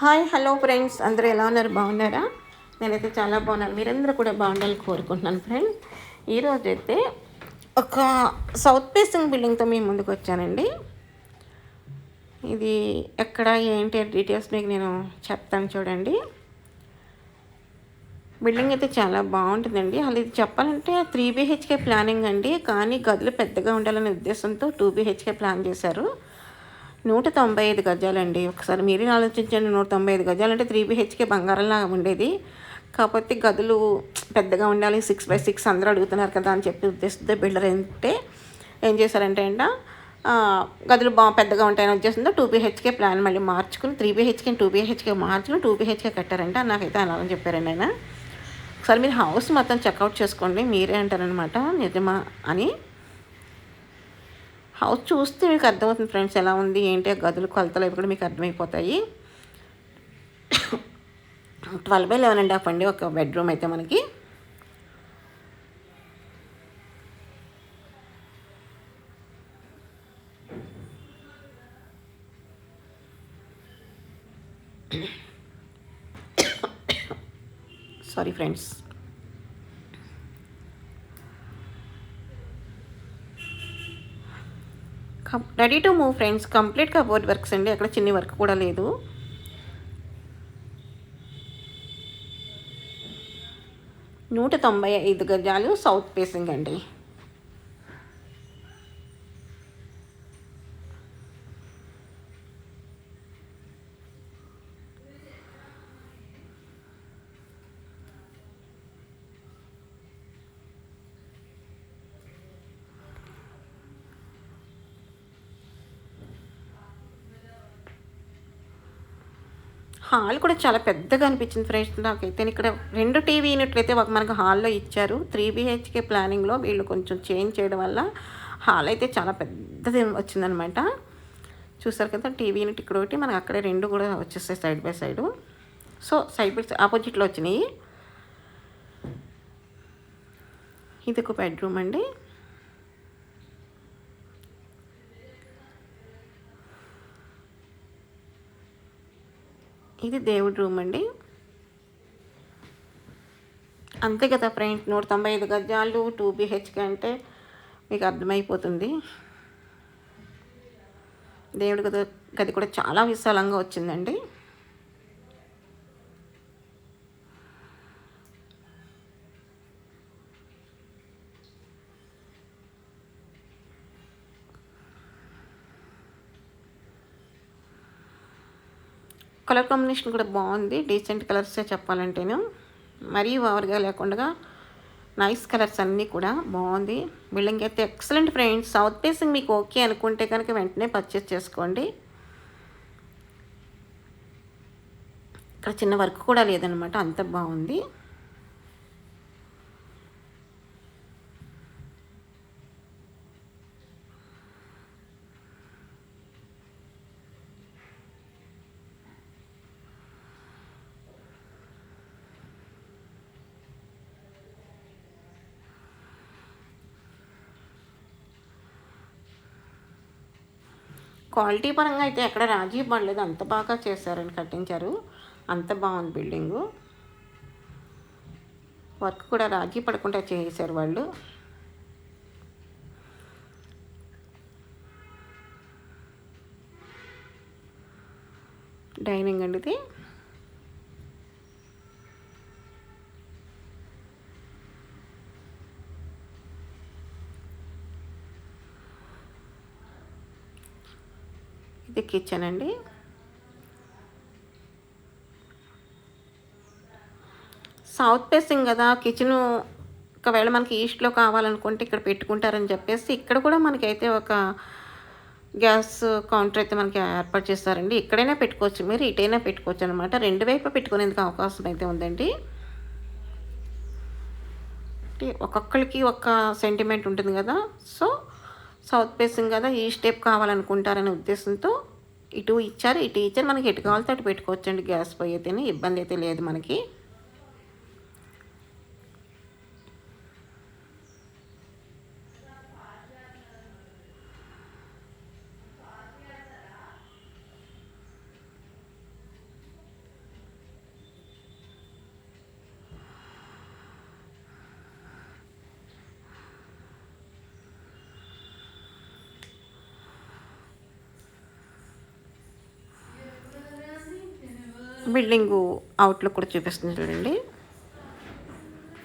Hi hello friends, అందరూ ఎలా ఉన్నారు? బాగున్నారా? నేనైతే చాలా బాగున్నాను. మీరందరూ కూడా బాగుండాలని కోరుకుంటున్నాను ఫ్రెండ్స్. ఈరోజైతే ఒక సౌత్ ఫేసింగ్ బిల్డింగ్తో మీ ముందుకు వచ్చానండి. ఇది ఎక్కడ ఏంటి డీటెయిల్స్ మీకు నేను చెప్తాను చూడండి. బిల్డింగ్ అయితే చాలా బాగుంటుందండి. అసలు ఇది చెప్పాలంటే 3 BHK ప్లానింగ్ అండి. కానీ గదులు పెద్దగా ఉండాలనే ఉద్దేశంతో 2 BHK ప్లాన్ చేశారు. 195 గజాలండి. ఒకసారి మీరే ఆలోచించండి. 195 గజాలంటే 3 BHK బంగారంలా ఉండేది. కాకపోతే గదులు పెద్దగా ఉండాలి, 6x6 అందరూ అడుగుతున్నారు కదా అని చెప్పి ఉద్దేశంతో బిల్డర్ ఏం చేశారంటే గదులు పెద్దగా ఉంటాయని ఉద్దేశంతో 2 BHK ప్లాన్ మళ్ళీ మార్చుకుని 3 BHK 2 BHK మార్చుకుని 2 BHK కట్టారంట. నాకైతే అలా అని చెప్పారండి ఆయన. ఒకసారి మీరు హౌస్ మొత్తం చెక్అవుట్ చేసుకోండి, మీరే అంటారనమాట నిజమా అని. హౌస్ చూస్తే మీకు అర్థమవుతుంది ఫ్రెండ్స్, ఎలా ఉంది ఏంటి. ఆ గదులు కొలతలు అవి కూడా మీకు అర్థమైపోతాయి. 12x11.5 అండి ఒక బెడ్రూమ్ అయితే మనకి. Sorry friends. Ready to move friends. Complete cupboard works అండి, అక్కడ చిన్న వర్క్ కూడా లేదు. నూట 95 గజాలు సౌత్ ఫేసింగ్ అండి. హాల్ కూడా చాలా పెద్దగా అనిపించింది ఫ్రెండ్స్ నాకైతే. ఇక్కడ 2 టీవీ యూనిట్లు అయితే ఒక మనకు హాల్లో ఇచ్చారు. 3 BHK ప్లానింగ్లో వీళ్ళు కొంచెం చేంజ్ చేయడం వల్ల హాల్ అయితే చాలా పెద్దది వచ్చిందనమాట. చూసారు కదా, టీవీ యూనిట్ ఇక్కడ ఒకటి, మనకు అక్కడే 2 కూడా వచ్చేస్తాయి side by side. So side by ఆపోజిట్లో వచ్చినాయి. ఇది ఒక బెడ్రూమ్ అండి. ఇది దేవుడి రూమ్ అండి. అంతే కదా ఫ్రెండ్స్, 195 గజాలు 2 BHK అంటే మీకు అర్థమైపోతుంది. దేవుడి గది కూడా చాలా విశాలంగా వచ్చిందండి. కలర్ కాంబినేషన్ కూడా బాగుంది. డీసెంట్ కలర్సే చెప్పాలంటేను, మరీ ఓవర్గా లేకుండా నైస్ కలర్స్ అన్నీ కూడా బాగుంది. బిల్డింగ్ అయితే ఎక్సలెంట్ ఫ్రెండ్స్. సౌత్ ఫేసింగ్ మీకు ఓకే అనుకుంటే కనుక వెంటనే పర్చేస్ చేసుకోండి. ఇక్కడ చిన్న వర్క్ కూడా లేదనమాట, అంత బాగుంది. క్వాలిటీ పరంగా అయితే ఎక్కడ రాజీ పడలేదు, అంత బాగా చేశారని కట్టించారు. అంత బాగుంది బిల్డింగు. వర్క్ కూడా రాజీ పడకుండా చేశారు వాళ్ళు. డైనింగ్ అండి ఇది. ఇది కిచెన్ అండి. సౌత్ ఫేసింగ్ కదా కిచెను, ఒకవేళ మనకి ఈస్ట్లో కావాలనుకుంటే ఇక్కడ పెట్టుకుంటారని చెప్పేసి ఇక్కడ కూడా మనకైతే ఒక గ్యాస్ కౌంటర్ అయితే మనకి ఏర్పాటు చేస్తారండి. ఇక్కడైనా పెట్టుకోవచ్చు, మీరు ఇటైనా పెట్టుకోవచ్చు అనమాట. 2 వైపు పెట్టుకునేందుకు అవకాశం అయితే ఉందండి. ఒక్కొక్కరికి ఒక సెంటిమెంట్ ఉంటుంది కదా. సో సౌత్ ఫేసింగ్ కదా, ఈ స్టెప్ కావాలనుకుంటారనే ఉద్దేశంతో ఇటు ఇచ్చారు, ఇటు ఇచ్చారు. మనకి ఎటు కావాలితే అటు పెట్టుకోవచ్చండి. గ్యాస్ పొయ్యి అయితేనే ఇబ్బంది అయితే లేదు మనకి. బిల్డింగు అవుట్లుక్ కూడా చూపిస్తుంది చూడండి.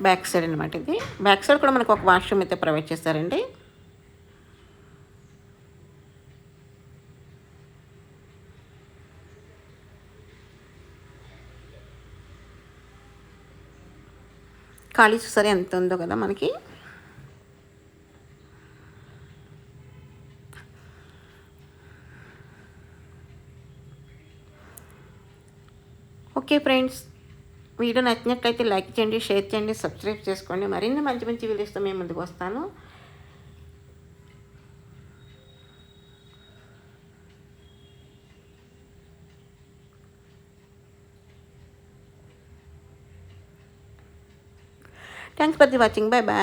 బ్యాక్ సైడ్ అనమాట ఇది. బ్యాక్ సైడ్ కూడా మనకు ఒక వాష్రూమ్ అయితే ప్రొవైడ్ చేస్తారండి. ఖాళీ చూసారా ఎంత ఉందో కదా మనకి. ఓకే ఫ్రెండ్స్, వీడియో నచ్చినట్లయితే లైక్ చేయండి, షేర్ చేయండి, సబ్స్క్రైబ్ చేసుకోండి. మరిన్ని మంచి మంచి వీడియోస్తో మేము ముందుకు వస్తాను. Thanks for the watching. Bye bye.